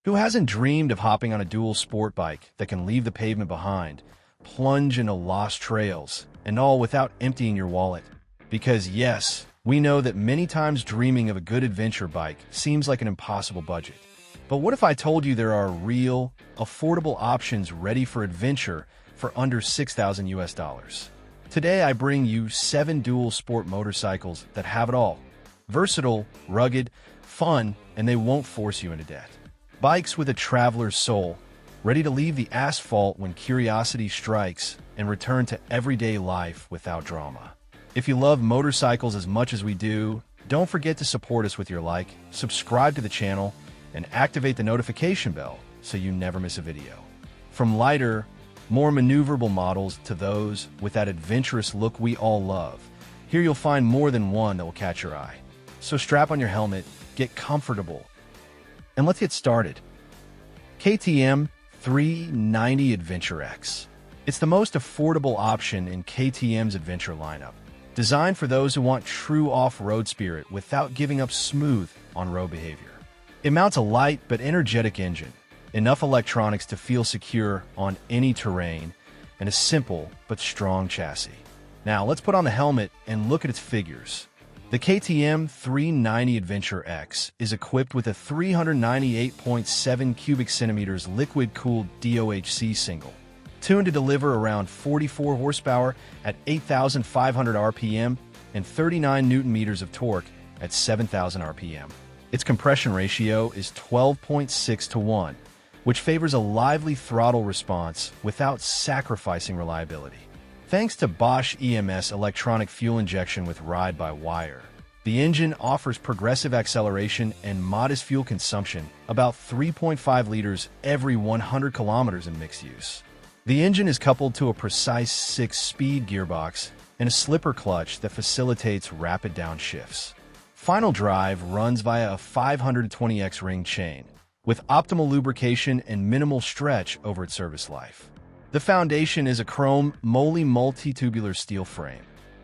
Who hasn't dreamed of hopping on a dual sport bike that can leave the pavement behind, plunge into lost trails, and all without emptying your wallet? Because yes, we know that many times dreaming of a good adventure bike seems like an impossible budget. But what if I told you there are real, affordable options ready for adventure for under 6,000 US dollars? Today I bring you 7 dual sport motorcycles that have it all. Versatile, rugged, fun, and they won't force you into debt. Bikes with a traveler's soul, ready to leave the asphalt when curiosity strikes and return to everyday life without drama. If you love motorcycles as much as we do, don't forget to support us with your like, subscribe to the channel, and activate the notification bell so you never miss a video. From lighter, more maneuverable models to those with that adventurous look we all love, here you'll find more than one that will catch your eye. So strap on your helmet, get comfortable, and let's get started. KTM 390 Adventure X. It's the most affordable option in KTM's adventure lineup, designed for those who want true off-road spirit without giving up smooth on-road behavior. It mounts a light but energetic engine, enough electronics to feel secure on any terrain, and a simple but strong chassis. Now let's put on the helmet and look at its figures. The KTM 390 Adventure X is equipped with a 398.7 cubic centimeters liquid-cooled DOHC single, tuned to deliver around 44 horsepower at 8,500 RPM and 39 Newton-meters of torque at 7,000 RPM. Its compression ratio is 12.6 to 1, which favors a lively throttle response without sacrificing reliability. Thanks to Bosch EMS electronic fuel injection with ride-by-wire, the engine offers progressive acceleration and modest fuel consumption, about 3.5 liters every 100 kilometers in mixed use. The engine is coupled to a precise 6-speed gearbox and a slipper clutch that facilitates rapid downshifts. Final drive runs via a 520X ring chain, with optimal lubrication and minimal stretch over its service life. The foundation is a chrome moly multi-tubular steel frame,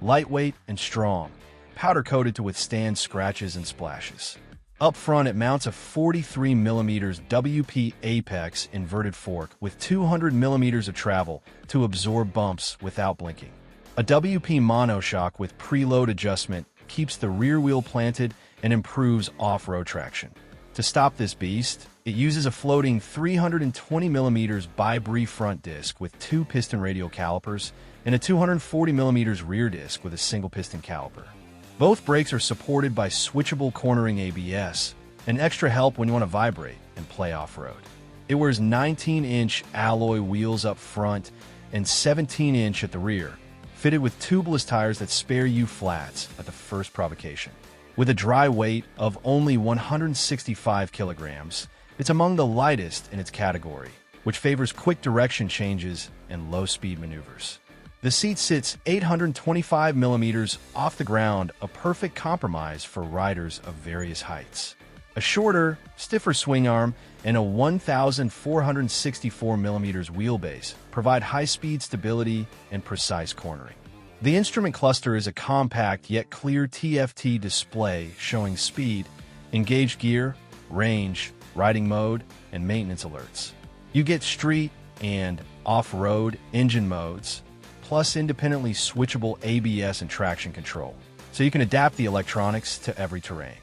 lightweight and strong, powder-coated to withstand scratches and splashes. Up front, it mounts a 43mm WP Apex inverted fork with 200mm of travel to absorb bumps without blinking. A WP monoshock with preload adjustment keeps the rear wheel planted and improves off-road traction. To stop this beast, it uses a floating 320mm bi-Brie front disc with 2 piston radial calipers and a 240mm rear disc with a single piston caliper. Both brakes are supported by switchable cornering ABS, an extra help when you want to vibrate and play off-road. It wears 19-inch alloy wheels up front and 17-inch at the rear, fitted with tubeless tires that spare you flats at the first provocation. With a dry weight of only 165 kilograms, it's among the lightest in its category, which favors quick direction changes and low-speed maneuvers. The seat sits 825mm off the ground, a perfect compromise for riders of various heights. A shorter, stiffer swing arm and a 1,464mm wheelbase provide high-speed stability and precise cornering. The instrument cluster is a compact yet clear TFT display showing speed, engaged gear, range, riding mode, and maintenance alerts. You get street and off-road engine modes, plus independently switchable ABS and traction control, so you can adapt the electronics to every terrain.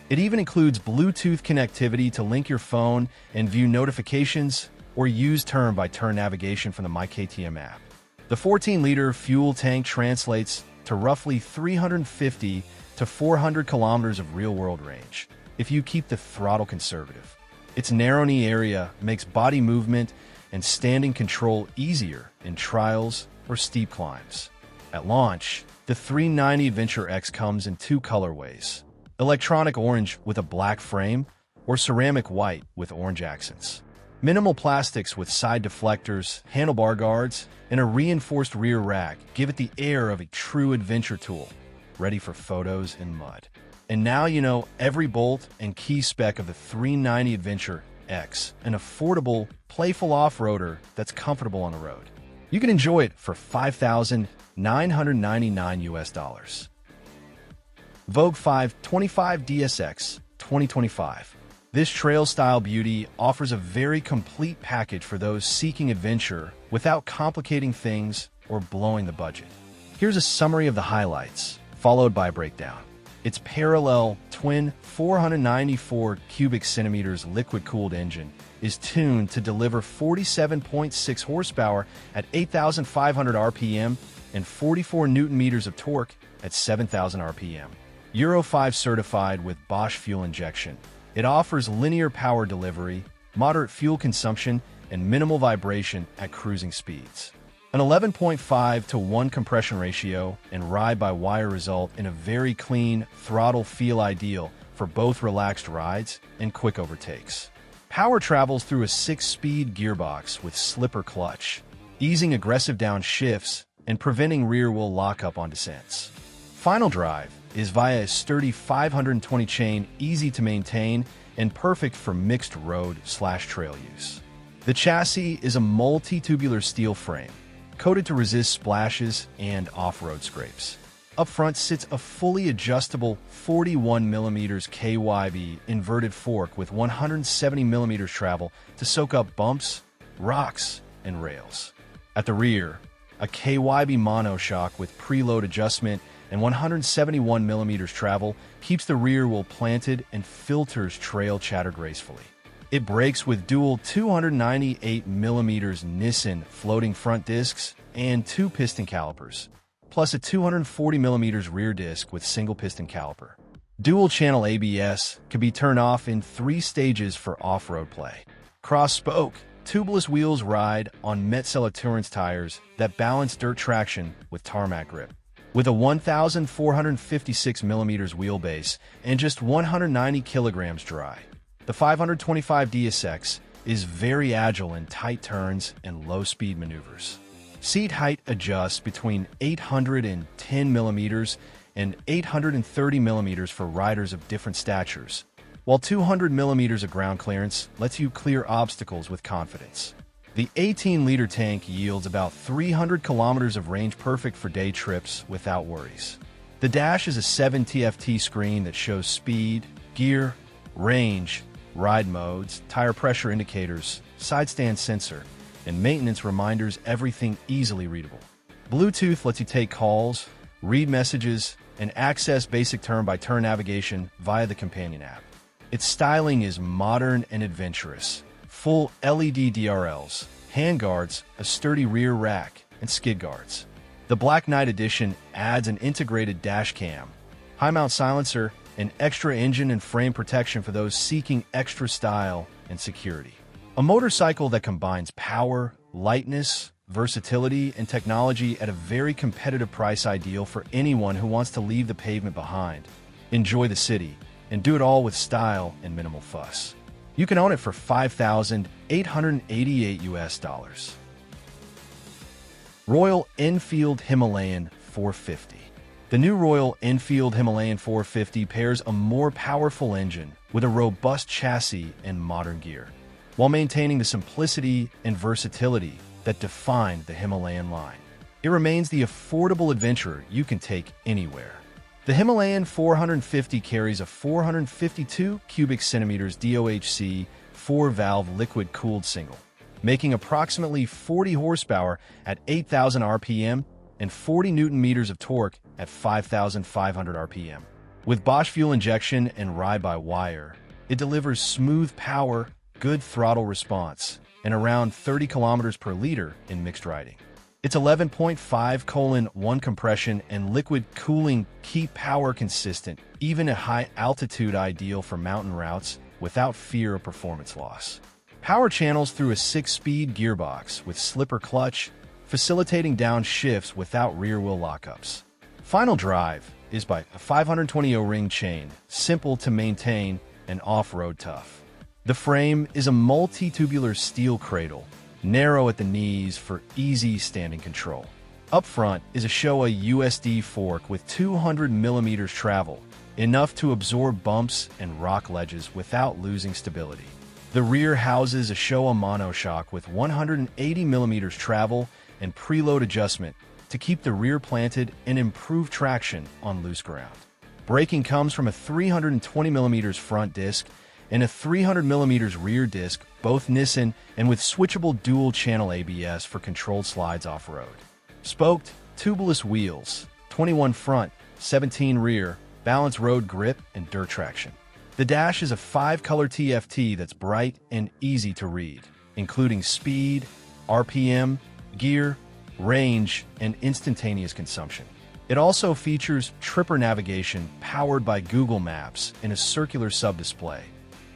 It even includes Bluetooth connectivity to link your phone and view notifications or use turn-by-turn navigation from the MyKTM app. The 14-liter fuel tank translates to roughly 350 to 400 kilometers of real-world range, if you keep the throttle conservative. Its narrow knee area makes body movement and standing control easier in trials or steep climbs. At launch, the 390 Adventure X comes in 2 colorways: electronic orange with a black frame or ceramic white with orange accents. Minimal plastics with side deflectors, handlebar guards, and a reinforced rear rack give it the air of a true adventure tool, ready for photos in mud. And now you know every bolt and key spec of the 390 Adventure X, an affordable, playful off-roader that's comfortable on the road. You can enjoy it for $5,999 US. Vogue 525 DSX 2025. This trail-style beauty offers a very complete package for those seeking adventure without complicating things or blowing the budget. Here's a summary of the highlights, followed by a breakdown. Its parallel twin 494 cubic centimeters liquid-cooled engine is tuned to deliver 47.6 horsepower at 8,500 RPM and 44 Newton-meters of torque at 7,000 RPM. Euro 5 certified with Bosch fuel injection, it offers linear power delivery, moderate fuel consumption, and minimal vibration at cruising speeds. An 11.5:1 compression ratio and ride-by-wire result in a very clean throttle feel ideal for both relaxed rides and quick overtakes. Power travels through a 6-speed gearbox with slipper clutch, easing aggressive downshifts and preventing rear-wheel lockup on descents. Final drive is via a sturdy 520 chain, easy to maintain and perfect for mixed road/trail use. The chassis is a multi-tubular steel frame, coated to resist splashes and off-road scrapes. Up front sits a fully adjustable 41mm KYB inverted fork with 170mm travel to soak up bumps, rocks, and rails. At the rear, a KYB monoshock with preload adjustment and 171mm travel keeps the rear wheel planted and filters trail chatter gracefully. It brakes with dual 298mm Nissan floating front discs and 2 piston calipers, plus a 240mm rear disc with single piston caliper. Dual-channel ABS can be turned off in 3 stages for off-road play. Cross-spoke, tubeless wheels ride on Metzeler Tourance tires that balance dirt traction with tarmac grip. With a 1,456mm wheelbase and just 190 kilograms dry, the 525 DSX is very agile in tight turns and low-speed maneuvers. Seat height adjusts between 810mm and 830mm for riders of different statures, while 200mm of ground clearance lets you clear obstacles with confidence. The 18-liter tank yields about 300 kilometers of range, perfect for day trips without worries. The dash is a 7 TFT screen that shows speed, gear, range, ride modes, tire pressure indicators, side stand sensor, and maintenance reminders, everything easily readable. Bluetooth lets you take calls, read messages, and access basic turn-by-turn navigation via the companion app. Its styling is modern and adventurous. Full LED DRLs, handguards, a sturdy rear rack, and skid guards. The Black Knight Edition adds an integrated dash cam, high-mount silencer, and extra engine and frame protection for those seeking extra style and security. A motorcycle that combines power, lightness, versatility, and technology at a very competitive price, ideal for anyone who wants to leave the pavement behind, enjoy the city, and do it all with style and minimal fuss. You can own it for $5,888. Royal Enfield Himalayan 450. The new Royal Enfield Himalayan 450 pairs a more powerful engine with a robust chassis and modern gear, while maintaining the simplicity and versatility that define the Himalayan line. It remains the affordable adventurer you can take anywhere. The Himalayan 450 carries a 452 cubic centimeters DOHC 4-valve liquid-cooled single, making approximately 40 horsepower at 8,000 RPM and 40 Newton-meters of torque at 5,500 RPM. With Bosch fuel injection and ride-by-wire, it delivers smooth power, good throttle response, and around 30 kilometers per liter in mixed riding. Its 11.5:1 compression and liquid cooling keep power consistent, even at high altitude, ideal for mountain routes without fear of performance loss. Power channels through a 6-speed gearbox with slipper clutch, facilitating downshifts without rear-wheel lockups. Final drive is by a 520 O-ring chain, simple to maintain and off-road tough. The frame is a multi-tubular steel cradle, narrow at the knees for easy standing control. Up front is a Showa USD fork with 200mm travel, enough to absorb bumps and rock ledges without losing stability. The rear houses a Showa monoshock with 180mm travel and preload adjustment to keep the rear planted and improve traction on loose ground. Braking comes from a 320mm front disc and a 300mm rear disc, both Nissan, and with switchable dual-channel ABS for controlled slides off-road. Spoked, tubeless wheels, 21 front, 17 rear, balance road grip, and dirt traction. The dash is a 5-color TFT that's bright and easy to read, including speed, RPM, gear, range, and instantaneous consumption. It also features Tripper navigation powered by Google Maps and a circular sub-display,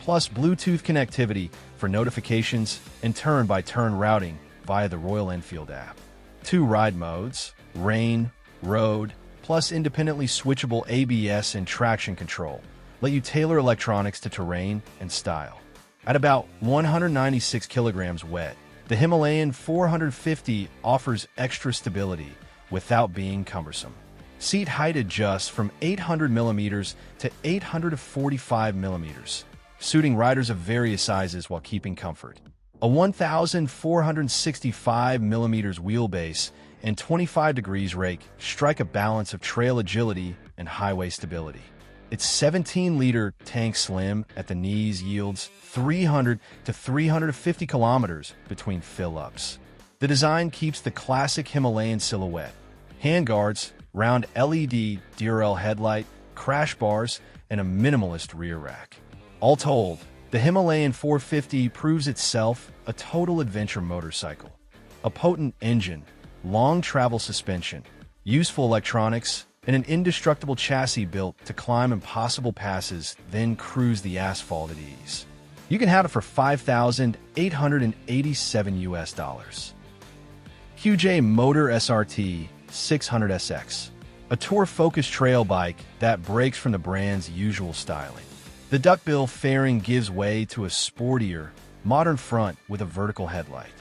plus Bluetooth connectivity for notifications and turn-by-turn routing via the Royal Enfield app. 2 ride modes, rain, road, plus independently switchable ABS and traction control, let you tailor electronics to terrain and style. At about 196 kilograms wet, the Himalayan 450 offers extra stability without being cumbersome. Seat height adjusts from 800mm to 845mm, suiting riders of various sizes while keeping comfort. A 1,465mm wheelbase and 25 degrees rake strike a balance of trail agility and highway stability. Its 17-liter tank slim at the knees yields 300 to 350 kilometers between fill-ups. The design keeps the classic Himalayan silhouette. Handguards, round LED DRL headlight, crash bars, and a minimalist rear rack. All told, the Himalayan 450 proves itself a total adventure motorcycle. A potent engine, long travel suspension, useful electronics, and an indestructible chassis built to climb impossible passes, then cruise the asphalt at ease. You can have it for $5,887. QJ Motor SRT 600SX, a tour-focused trail bike that breaks from the brand's usual styling. The duckbill fairing gives way to a sportier, modern front with a vertical headlight.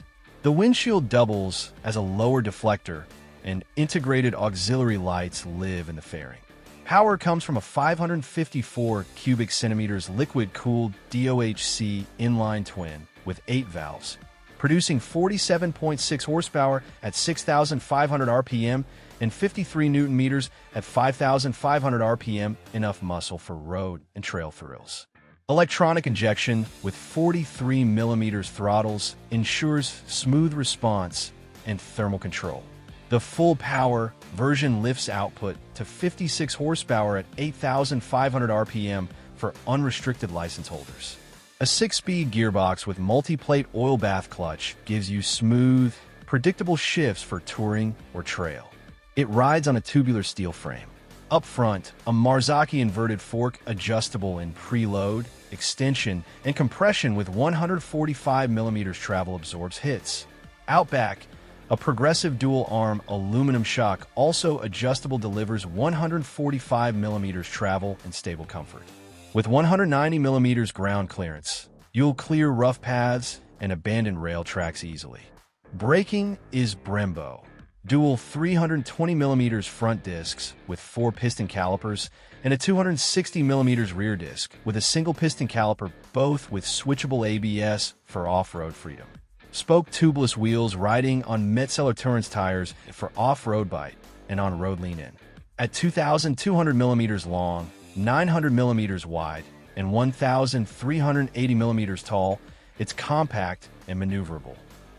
The windshield doubles as a lower deflector, and integrated auxiliary lights live in the fairing. Power comes from a 554 cubic centimeters liquid-cooled DOHC inline twin with 8 valves, producing 47.6 horsepower at 6,500 RPM and 53 Nm at 5,500 RPM, enough muscle for road and trail thrills. Electronic injection with 43mm throttles ensures smooth response and thermal control. The full-power version lifts output to 56 horsepower at 8,500 RPM for unrestricted license holders. A 6-speed gearbox with multi-plate oil bath clutch gives you smooth, predictable shifts for touring or trail. It rides on a tubular steel frame. Up front, a Marzocchi inverted fork adjustable in preload, extension, and compression with 145mm travel absorbs hits. Out back, a progressive dual-arm aluminum shock, also adjustable, delivers 145mm travel and stable comfort. With 190mm ground clearance, you'll clear rough paths and abandoned rail tracks easily. Braking is Brembo. Dual 320mm front discs with 4 piston calipers and a 260mm rear disc with a single piston caliper, both with switchable ABS for off-road freedom. Spoke tubeless wheels riding on Metzeler Tourance tires for off-road bite and on-road lean-in. At 2,200mm long, 900mm wide, and 1,380mm tall, it's compact and maneuverable.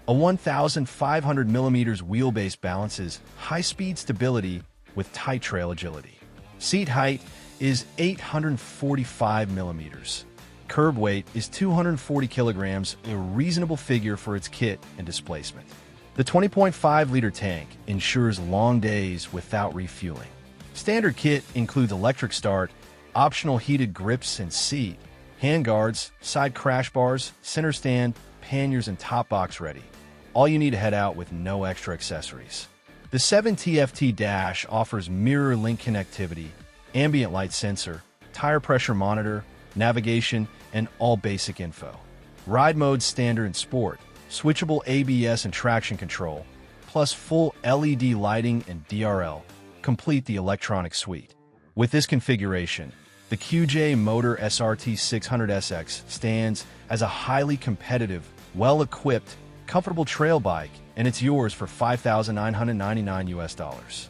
A 1,500mm wheelbase balances high-speed stability with tight trail agility. Seat height is 845mm. Curb weight is 240 kilograms, a reasonable figure for its kit and displacement. The 20.5-liter tank ensures long days without refueling. Standard kit includes electric start, optional heated grips and seat, handguards, side crash bars, center stand, panniers, and top box ready. All you need to head out with no extra accessories. The 7TFT dash offers mirror link connectivity, ambient light sensor, tire pressure monitor, navigation, and all basic info. Ride modes standard and sport, switchable ABS and traction control, plus full LED lighting and DRL, complete the electronic suite. With this configuration, the QJ Motor SRT 600SX stands as a highly competitive, well-equipped, comfortable trail bike, and it's yours for $5,999.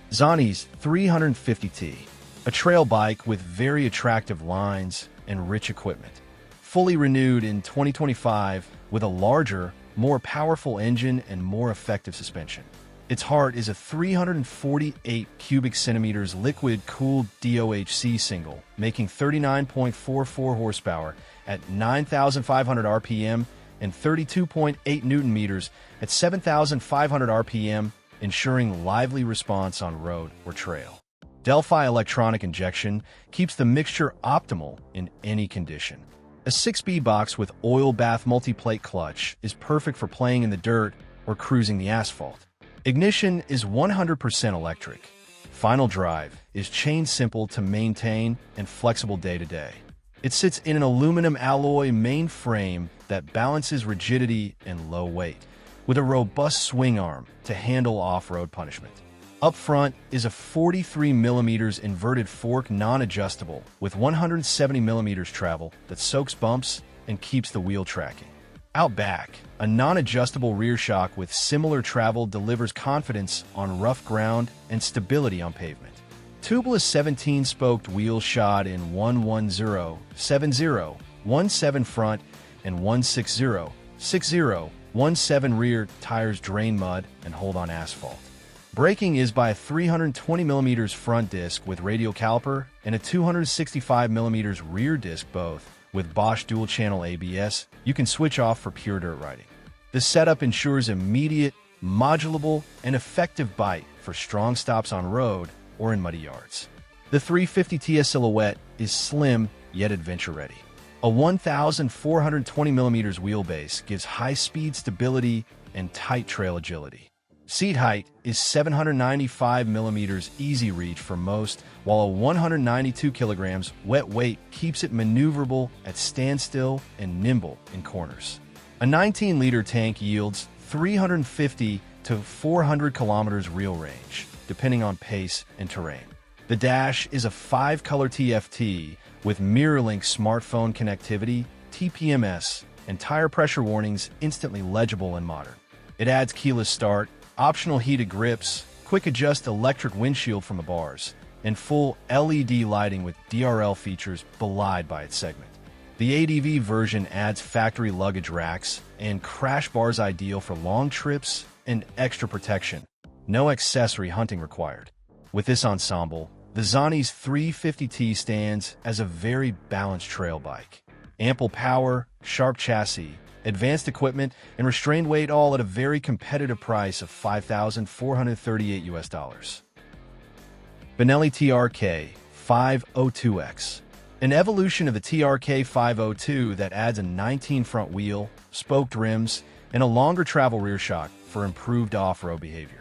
Zontes 350T, a trail bike with very attractive lines, and rich equipment. Fully renewed in 2025 with a larger, more powerful engine and more effective suspension. Its heart is a 348 cubic centimeters liquid-cooled DOHC single, making 39.44 horsepower at 9,500 RPM and 32.8 Newton meters at 7,500 RPM, ensuring lively response on road or trail. Delphi electronic injection keeps the mixture optimal in any condition. A 6-speed box with oil bath multi-plate clutch is perfect for playing in the dirt or cruising the asphalt. Ignition is 100% electric. Final drive is chain simple to maintain and flexible day to day. It sits in an aluminum alloy main frame that balances rigidity and low weight, with a robust swing arm to handle off-road punishment. Up front is a 43mm inverted fork non-adjustable with 170mm travel that soaks bumps and keeps the wheel tracking. Out back, a non-adjustable rear shock with similar travel delivers confidence on rough ground and stability on pavement. Tubeless 17-spoked wheels shod in 110, 70, 17 front and 160, 60, 17 rear tires drain mud and hold on asphalt. Braking is by a 320mm front disc with radial caliper and a 265mm rear disc, both with Bosch dual-channel ABS. You can switch off for pure dirt riding. The setup ensures immediate, modulable, and effective bite for strong stops on road or in muddy yards. The 350 TS Silhouette is slim yet adventure-ready. A 1,420mm wheelbase gives high-speed stability and tight trail agility. Seat height is 795mm easy reach for most, while a 192 kilograms wet weight keeps it maneuverable at standstill and nimble in corners. A 19-liter tank yields 350 to 400 kilometers real range, depending on pace and terrain. The dash is a 5-color TFT with MirrorLink smartphone connectivity, TPMS, and tire pressure warnings instantly legible and modern. It adds keyless start, optional heated grips, quick-adjust electric windshield from the bars, and full LED lighting with DRL features belied by its segment. The ADV version adds factory luggage racks and crash bars ideal for long trips and extra protection. No accessory hunting required. With this ensemble, the Zontes 350T stands as a very balanced trail bike. Ample power, sharp chassis, advanced equipment, and restrained weight, all at a very competitive price of $5,438. BENELLI TRK 502X. An evolution of the TRK 502 that adds a 19 front wheel, spoked rims, and a longer travel rear shock for improved off-road behavior.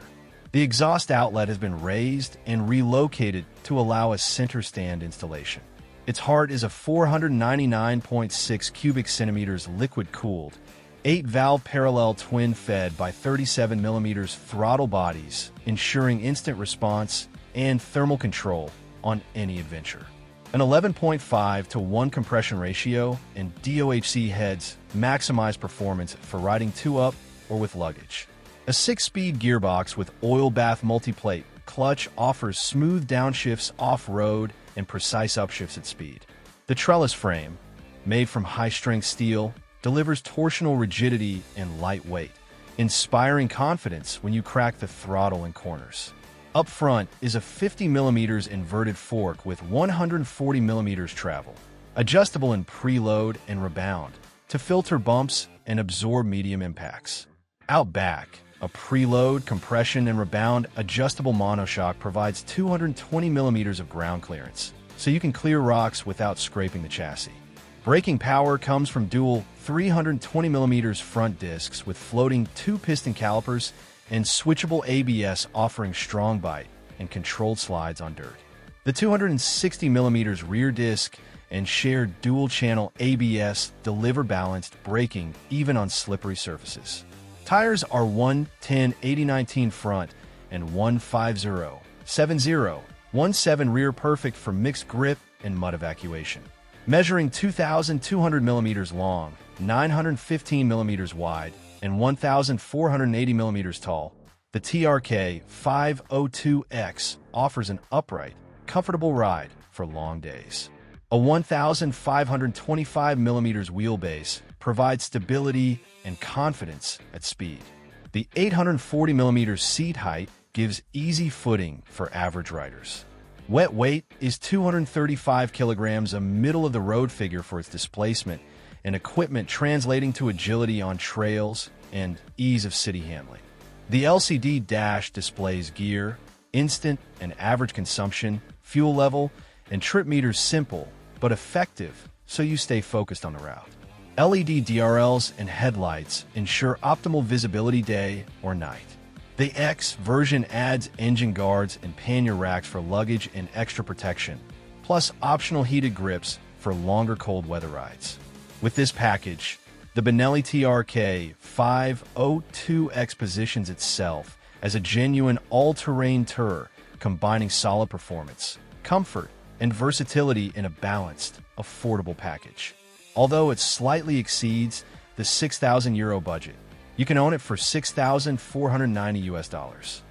The exhaust outlet has been raised and relocated to allow a center stand installation. Its heart is a 499.6 cubic centimeters liquid-cooled, 8-valve parallel twin-fed by 37mm throttle bodies, ensuring instant response and thermal control on any adventure. An 11.5 to 1 compression ratio and DOHC heads maximize performance for riding 2-up or with luggage. A 6-speed gearbox with oil bath multi-plate clutch offers smooth downshifts off-road and precise upshifts at speed. The trellis frame, made from high-strength steel, delivers torsional rigidity and light weight, inspiring confidence when you crack the throttle in corners. Up front is a 50mm inverted fork with 140mm travel, adjustable in preload and rebound to filter bumps and absorb medium impacts. Out back, a preload, compression, and rebound adjustable monoshock provides 220mm of ground clearance, so you can clear rocks without scraping the chassis. Braking power comes from dual 320mm front discs with floating 2-piston calipers and switchable ABS offering strong bite and controlled slides on dirt. The 260mm rear disc and shared dual-channel ABS deliver balanced braking even on slippery surfaces. Tires are 110/80/19 front and 150/70/17 rear, perfect for mixed grip and mud evacuation. Measuring 2,200mm long, 915mm wide, and 1,480mm tall, the TRK 502X offers an upright, comfortable ride for long days. A A 1,525 millimeters wheelbase provides stability and confidence at speed. The 840 millimeters seat height gives easy footing for average riders. Wet weight is 235 kilograms, a middle-of-the-road figure for its displacement and equipment, translating to agility on trails and ease of city handling. The LCD dash displays gear, instant and average consumption, fuel level, and trip meters, simple but effective, so you stay focused on the route. LED DRLs and headlights ensure optimal visibility day or night. The X version adds engine guards and pannier racks for luggage and extra protection, plus optional heated grips for longer cold weather rides. With this package, the BENELLI TRK 502X positions itself as a genuine all-terrain tourer, combining solid performance, comfort, and versatility in a balanced, affordable package. Although it slightly exceeds the €6,000 budget, you can own it for $6,490.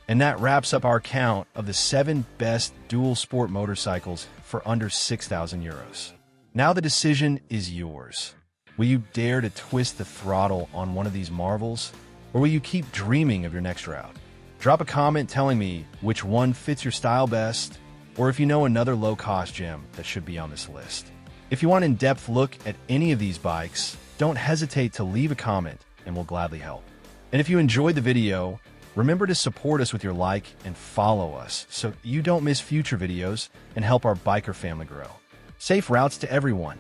And that wraps up our count of the 7 best dual sport motorcycles for under €6,000. Now the decision is yours. Will you dare to twist the throttle on one of these marvels, or will you keep dreaming of your next route? Drop a comment telling me which one fits your style best, or if you know another low-cost gem that should be on this list. If you want an in-depth look at any of these bikes, don't hesitate to leave a comment and we'll gladly help. And if you enjoyed the video, remember to support us with your like and follow us so you don't miss future videos and help our biker family grow. Safe routes to everyone.